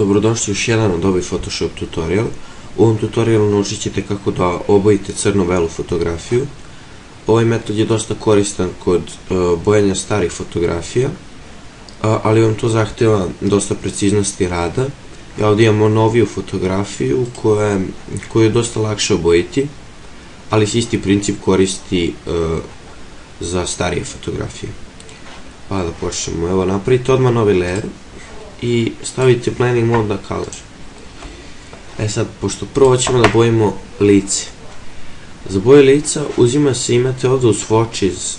Dobrodošli u još jedan od ovih Photoshop tutorial. U ovom tutorialu naučit ćete kako da obojite crno-belu fotografiju. Ovaj metod je dosta koristan kod bojanja starih fotografija, ali vam to zahteva dosta preciznosti rada. Ja ovdje imamo noviju fotografiju koju je dosta lakše obojiti, ali se isti princip koristi za starije fotografije. Pa da počnemo. Evo, napravite odmah novi layer i stavite blending mode na color. Sad, pošto prvo ćemo da bojimo lice. Za boje lica imate ovdje u swatches,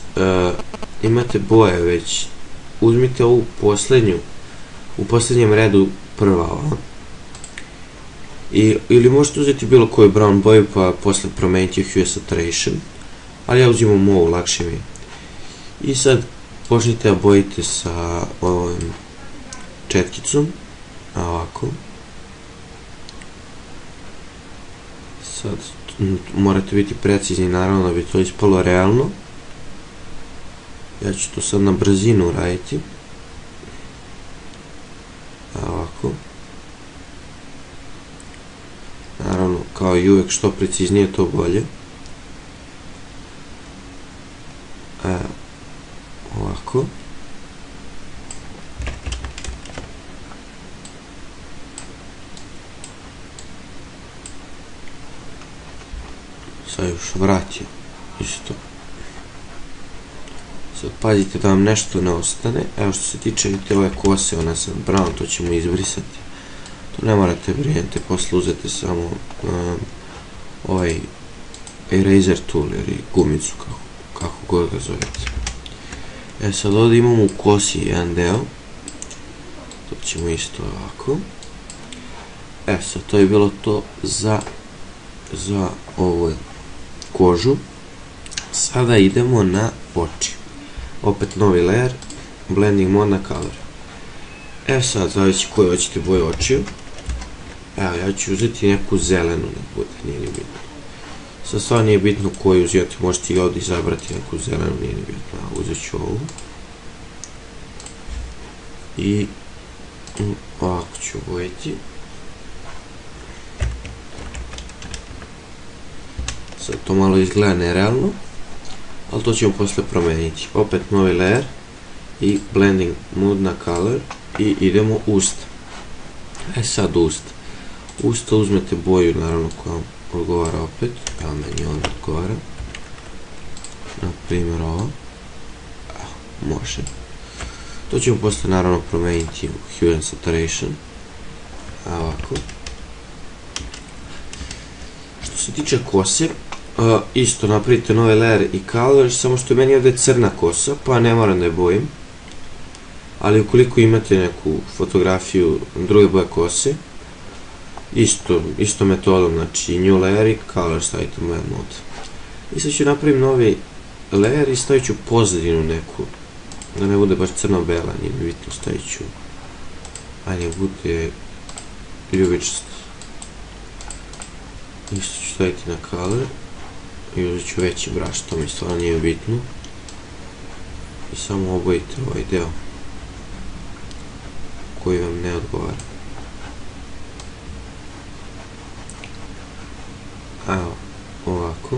imate boje već, uzmite ovu posljednju, u posljednjem redu prva ova. Ili možete uzeti bilo koju brown boju pa posle promeniti hue saturation, ali ja uzimam ovu, lakše mi je. I sad počnite da bojite sa ovim četkicom, ovako. Sad morate biti precizni, naravno da bi to ispalo realno. Ja ću to sad na brzinu raditi. Ovako. Naravno, kao i uvek, što preciznije to bolje. Ovako. Sad još vratio isto. Sad pazite da vam nešto ne ostane. Evo, što se tiče vidite ove kose, ona sam brown, to ćemo izbrisati. To ne morate brinuti, posle uzete samo ovaj eraser tool ili gumicu, kako god ga zovete. Sad ovdje imamo u kosi jedan deo. To ćemo isto ovako. Sad to je bilo to za ovu kožu. Sada idemo na oči. Opet novi layer, blending mode na color. Sad, zavisi koju hoćete boju očiju. Evo, ja ću uzeti neku zelenu, ne bude, nije ni bitno. Sad stvarno nije bitno koju uzeti, možete i ovdje izabrati neku zelenu, nije ni bitno. Uzet ću ovu. I ovako ću obojiti. Sad to malo izgleda nerealno, ali to ćemo posle promeniti. Opet novi layer i blending mode na color i idemo usta. Sad usta. Usta uzmete boju, naravno, koja vam odgovara opet. Evo, meni ovdje odgovara. Na primjer ovo. Može. To ćemo posle, naravno, promeniti u hue and saturation. Ovako. Što se tiče kose, isto napravite nove layer i color, samo što je meni ovdje crna kosa, pa ne moram da je bojim. Ali ukoliko imate neku fotografiju druge boje kose, isto metodom, znači new layer i color stavite u blend mode. I sad ću napraviti novi layer i stavit ću pozadinu neku, da ne bude baš crno-bela, nije mi bitno, stavit ću, ajde bude ljubičast. Isto ću staviti na color i uzet ću veći brush, to mi stvarno nije bitno. I samo obojite ovaj deo koji vam ne odgovara. Evo, ovako.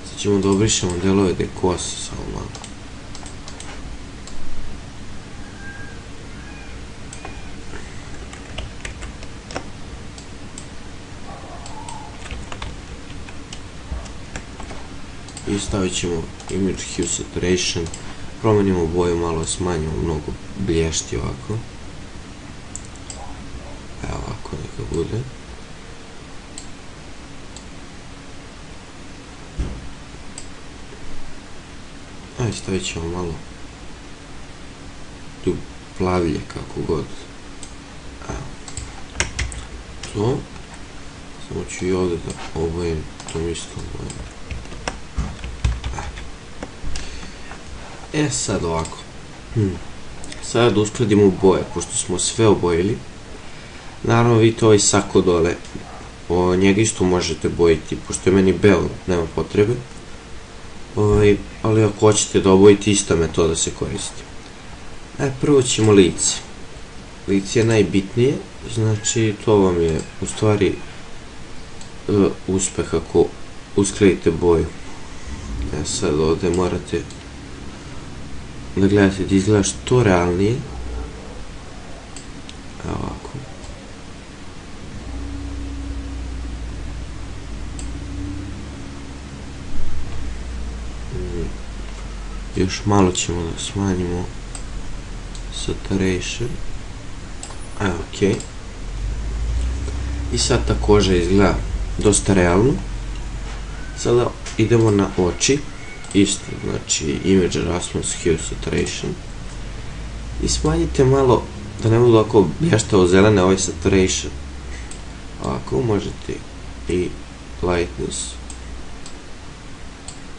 Sad ćemo da obrišemo delove gde kose, samo malo. I stavit ćemo image hue saturation, promenimo boju, malo smanjimo, mnogo blješti ovako. Evo ovako neka bude. Ajde, stavit ćemo malo tu plavlje, kako god. Evo. To. Samo ću i ovdje da obojim tom istom bojom. Sad ovako. Sad uskladimo boje, pošto smo sve obojili. Naravno, vidite ovaj sako dole. Njega isto možete bojiti, pošto je meni belo, nema potrebe. Ali ako hoćete da obojite, ista metoda se koristi. Prvo ćemo lice. lice je najbitnije, znači to vam je u stvari uspeh ako uskladite boju. Sad ovdje morate da gledate da izgleda što realnije. Evo ovako. Još malo ćemo da smanjimo saturation. Evo, ok. I sad ta koža izgleda dosta realno. Sada idemo na oči. Isto, znači image adjustment, hue saturation. I smanjite malo da ne budu ovako blještavo zelene ovaj saturation. Ovako možete i lightness.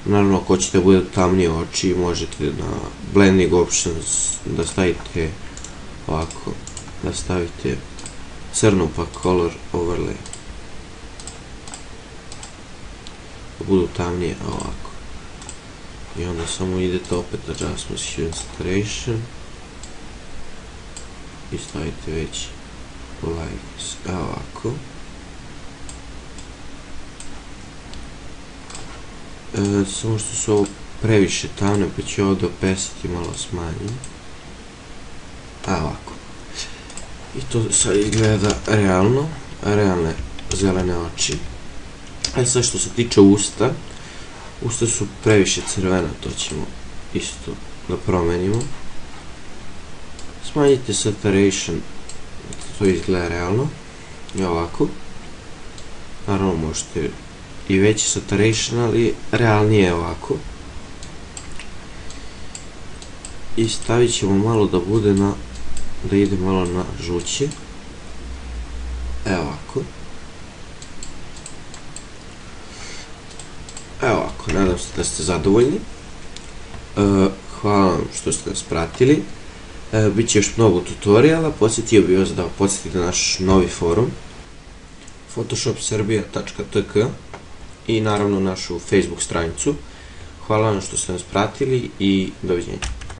Naravno ako hoćete da bude tamnije oči možete na blending options da stavite ovako, da stavite crno pa color overlay. Da budu tamnije ovako. I onda samo idete opet adjustment, hue and saturation. I stavite već lightness, ovako. Samo što su ovo previše tamne pa ću ovdje opesiti malo smanjim. Ovako. I to sad izgleda realno, realne zelene oči. A sad što se tiče usta, usta su previše crvena, to ćemo isto da promenimo. Smanjite saturation, to izgleda realno. I ovako. Naravno možete i veći saturation, ali realnije ovako. I stavit ćemo malo da bude na, da ide malo na žuće. Evo ovako. Evo ovako, nadam se da ste zadovoljni. Hvala vam što ste nas pratili. Biće još mnogo tutoriala, podsjetio bih vas da podsjetite naš novi forum photoshopserbia.tk i naravno našu Facebook stranicu. Hvala vam što ste nas pratili i doviđenja.